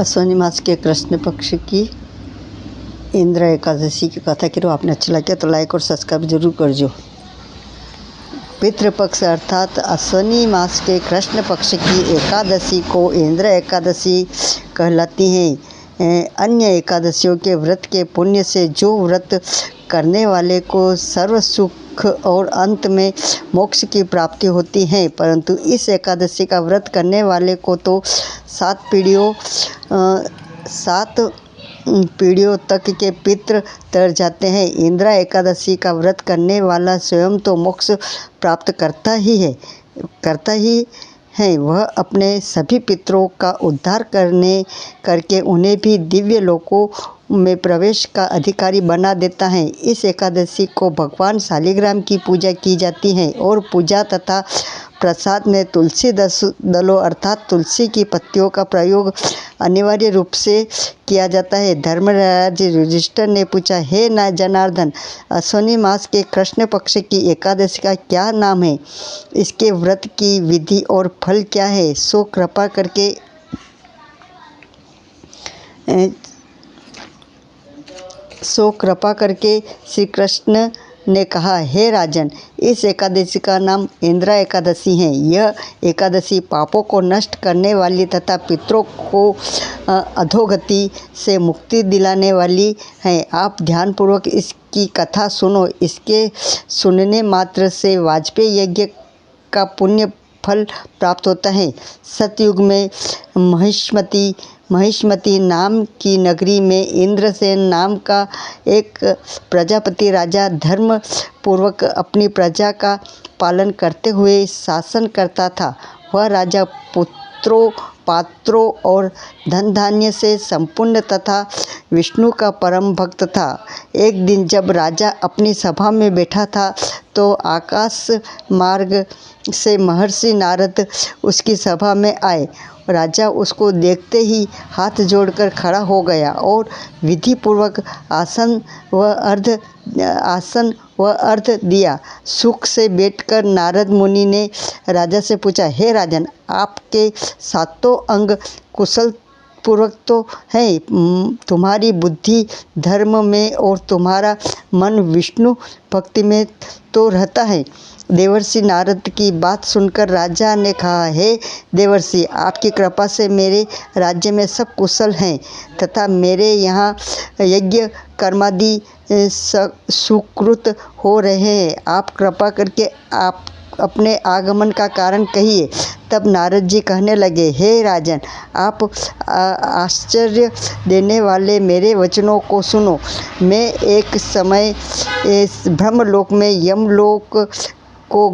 अश्विनी मास के कृष्ण पक्ष की इंद्र एकादशी की कथा करो। आपने अच्छा लगे तो लाइक और सब्सक्राइब जरूर करजो। पितृपक्ष अर्थात अश्विनी मास के कृष्ण पक्ष की एकादशी को इंद्र एकादशी कहलाती है। अन्य एकादशियों के व्रत के पुण्य से जो व्रत करने वाले को सर्व सुख और अंत में मोक्ष की प्राप्ति होती है, परंतु इस एकादशी का व्रत करने वाले को तो 7 पीढ़ियों तक के पितृ तर जाते हैं। इंद्र एकादशी का व्रत करने वाला स्वयं तो मोक्ष प्राप्त करता ही है, वह अपने सभी पितरों का उद्धार करके उन्हें भी दिव्य लोकों में प्रवेश का अधिकारी बना देता है। इस एकादशी को भगवान शालिग्राम की पूजा की जाती है और पूजा तथा प्रसाद में तुलसी दलों अर्थात तुलसी की पत्तियों का प्रयोग अनिवार्य रूप से किया जाता है। धर्मराज युधिष्ठिर ने पूछा, हे जनार्दन, अश्विनी मास के कृष्ण पक्ष की एकादशी का क्या नाम है? इसके व्रत की विधि और फल क्या है? सो कृपा करके श्री कृष्ण ने कहा, हे राजन, इस एकादशी का नाम इंद्र एकादशी है। यह एकादशी पापों को नष्ट करने वाली तथा पितरों को अधोगति से मुक्ति दिलाने वाली है। आप ध्यानपूर्वक इसकी कथा सुनो। इसके सुनने मात्र से वाजपेयी यज्ञ का पुण्य फल प्राप्त होता है। सतयुग में महिष्मती नाम की नगरी में इंद्रसेन नाम का एक प्रजापति राजा धर्म पूर्वक अपनी प्रजा का पालन करते हुए शासन करता था। वह राजा पुत्रों, पात्रों और धन धान्य से संपूर्ण तथा विष्णु का परम भक्त था। एक दिन जब राजा अपनी सभा में बैठा था तो आकाश मार्ग से महर्षि नारद उसकी सभा में आए। राजा उसको देखते ही हाथ जोड़कर खड़ा हो गया और विधि पूर्वक आसन व अर्घ्य दिया। सुख से बैठकर नारद मुनि ने राजा से पूछा, हे राजन, आपके 7 अंग कुशल पूर्वक तो है, तुम्हारी बुद्धि धर्म में और तुम्हारा मन विष्णु भक्ति में तो रहता है। देवर्षि नारद की बात सुनकर राजा ने कहा, हे देवर्षि, आपकी कृपा से मेरे राज्य में सब कुशल हैं तथा मेरे यहाँ यज्ञ कर्मादि सुकृत हो रहे हैं। आप कृपा करके आप अपने आगमन का कारण कहिए। तब नारद जी कहने लगे, हे राजन, आप आश्चर्य देने वाले मेरे वचनों को सुनो। मैं एक समय ब्रह्मलोक में यमलोक को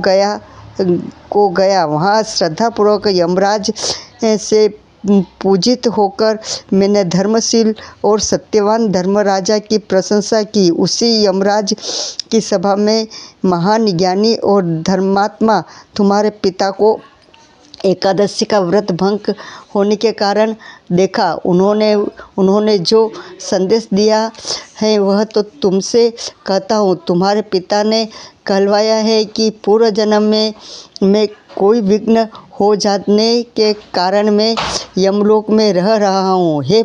गया। वहाँ श्रद्धापूर्वक यमराज से पूजित होकर मैंने धर्मशील और सत्यवान धर्मराजा की प्रशंसा की। उसी यमराज की सभा में महान ज्ञानी और धर्मात्मा तुम्हारे पिता को एकादशी का व्रत भंग होने के कारण देखा। उन्होंने जो संदेश दिया है वह तो तुमसे कहता हूँ। तुम्हारे पिता ने कहलवाया है कि पूर्व जन्म में कोई विघ्न हो जाने के कारण मैं यमलोक में रह रहा हूँ। हे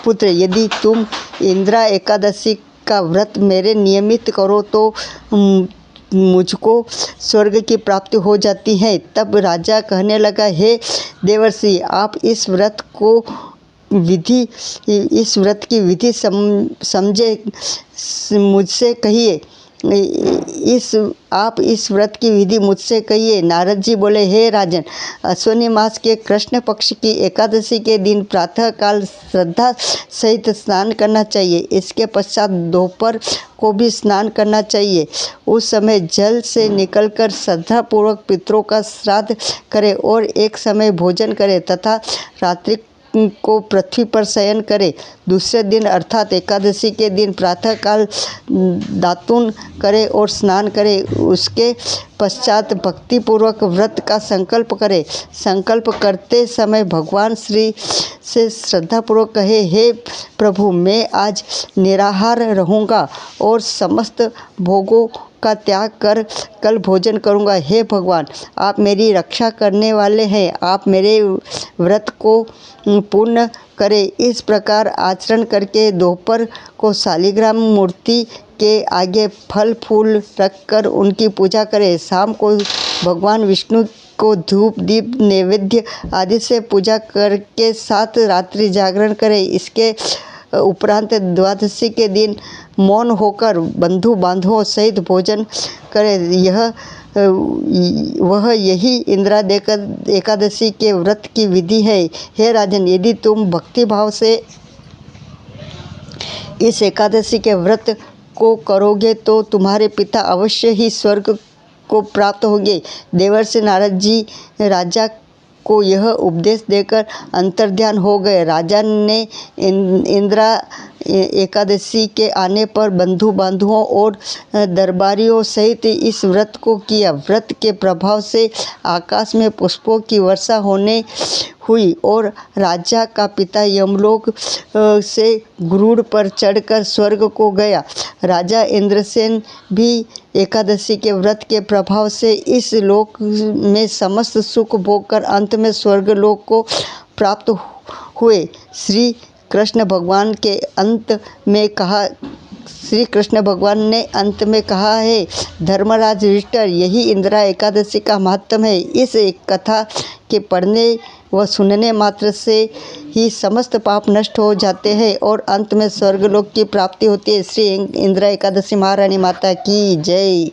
पुत्र, यदि तुम इंद्र एकादशी का व्रत मेरे नियमित करो तो मुझको स्वर्ग की प्राप्ति हो जाती है। तब राजा कहने लगा, हे देवर्षि, आप इस व्रत की विधि समझे मुझसे कहिए। आप इस व्रत की विधि मुझसे कहिए। नारद जी बोले, हे राजन, अश्विनी मास के कृष्ण पक्ष की एकादशी के दिन प्रातः काल श्रद्धा सहित स्नान करना चाहिए। इसके पश्चात दोपहर को भी स्नान करना चाहिए। उस समय जल से निकलकर श्रद्धापूर्वक पितरों का श्राद्ध करें और एक समय भोजन करें तथा रात्रि को पृथ्वी पर शयन करे। दूसरे दिन अर्थात एकादशी के दिन प्रातःकाल दातून करे और स्नान करे। उसके पश्चात भक्तिपूर्वक व्रत का संकल्प करें। संकल्प करते समय भगवान श्री से श्रद्धापूर्वक कहे, हे प्रभु, मैं आज निराहार रहूँगा और समस्त भोगों का त्याग कर कल भोजन करूँगा। हे भगवान, आप मेरी रक्षा करने वाले हैं, आप मेरे व्रत को पूर्ण करें। इस प्रकार आचरण करके दोपहर को शालिग्राम मूर्ति के आगे फल फूल रखकर उनकी पूजा करें। शाम को भगवान विष्णु को धूप दीप नैवेद्य आदि से पूजा करके साथ रात्रि जागरण करें। इसके उपरांत द्वादशी के दिन मौन होकर बंधु बांधवों सहित भोजन करें। यही इंदिरा एकादशी के व्रत की विधि है। हे राजन, यदि तुम भक्ति भाव से इस एकादशी के व्रत को करोगे तो तुम्हारे पिता अवश्य ही स्वर्ग को प्राप्त होंगे। देवर्षि नारद जी राजा को यह उपदेश देकर अंतर्ध्यान हो गए। राजा ने इंदिरा एकादशी के आने पर बंधु बांधवों और दरबारियों सहित इस व्रत को किया। व्रत के प्रभाव से आकाश में पुष्पों की वर्षा होने हुई और राजा का पिता यमलोक से गरुड़ पर चढ़कर स्वर्ग को गया। राजा इंद्रसेन भी एकादशी के व्रत के प्रभाव से इस लोक में समस्त सुख भोग कर अंत में स्वर्गलोक को प्राप्त हुए। श्री कृष्ण भगवान ने अंत में कहा है, धर्मराज युधिष्ठिर, यही इंदिरा एकादशी का महत्व है। इस कथा के पढ़ने व सुनने मात्र से ही समस्त पाप नष्ट हो जाते हैं और अंत में स्वर्गलोक की प्राप्ति होती है। श्री इंदिरा एकादशी महारानी माता की जय।